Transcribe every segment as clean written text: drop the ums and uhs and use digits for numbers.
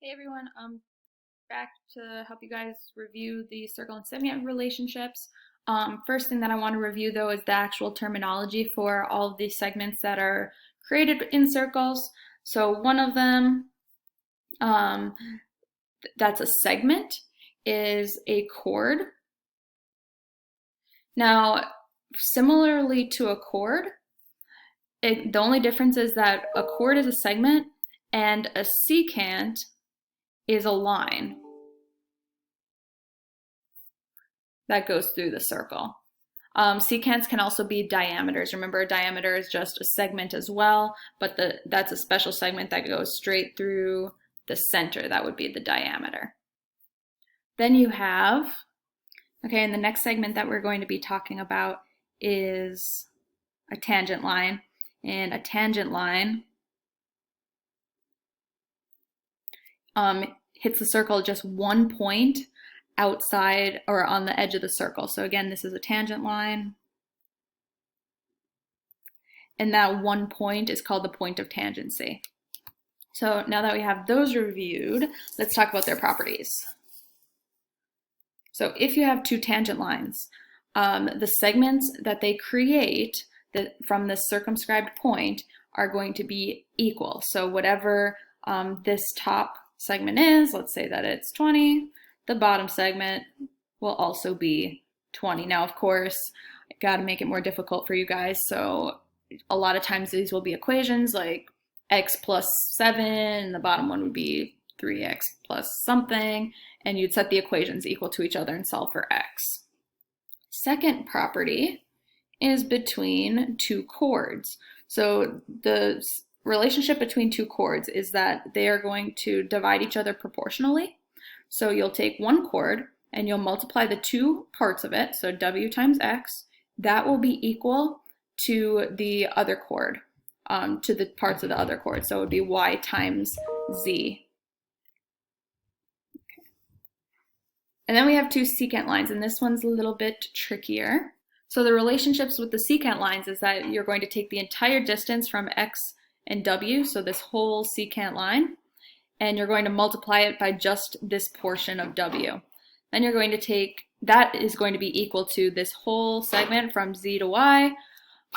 Hey everyone, back to help you guys review the circle and segment relationships. First thing that I want to review though is the actual terminology for all of these segments that are created in circles. So one of them, that's a segment, is a chord. Now, similarly to a chord, the only difference is that a chord is a segment and a secant is a line that goes through the circle. Secants can also be diameters. Remember, a diameter is just a segment as well, but that's a special segment that goes straight through the center. That would be the diameter. Then you have, okay, and the next segment that we're going to be talking about is a tangent line. And a tangent line hits the circle just one point outside or on the edge of the circle. So again, this is a tangent line. And that one point is called the point of tangency. So now that we have those reviewed, let's talk about their properties. So if you have two tangent lines, the segments that they create from this circumscribed point are going to be equal. So whatever this top segment is, let's say that it's 20, the bottom segment will also be 20. Now, of course, I got to make it more difficult for you guys. So a lot of times these will be equations like x plus 7, and the bottom one would be 3x plus something, and you'd set the equations equal to each other and solve for x. Second property is between two chords. So the relationship between two chords is that they are going to divide each other proportionally. So you'll take one chord and you'll multiply the two parts of it, so w times x, that will be equal to the other chord, to the parts of the other chord. So it would be y times z. Okay. And then we have two secant lines, and this one's a little bit trickier. So the relationships with the secant lines is that you're going to take the entire distance from x and w, so this whole secant line, and you're going to multiply it by just this portion of w. Then you're going to take, that is going to be equal to this whole segment from z to y,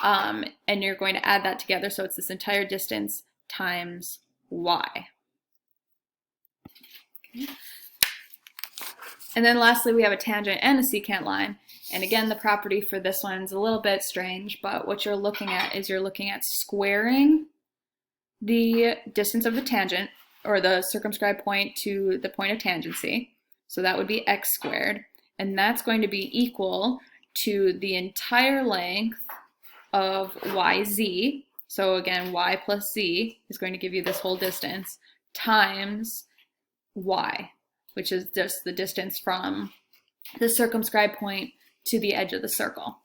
and you're going to add that together, so it's this entire distance times y. Okay. And then lastly, we have a tangent and a secant line. And again, the property for this one is a little bit strange, but what you're looking at is you're looking at squaring the distance of the tangent, or the circumscribed point, to the point of tangency. So that would be x squared. And that's going to be equal to the entire length of yz. So again, y plus z is going to give you this whole distance times y, which is just the distance from the circumscribed point to the edge of the circle.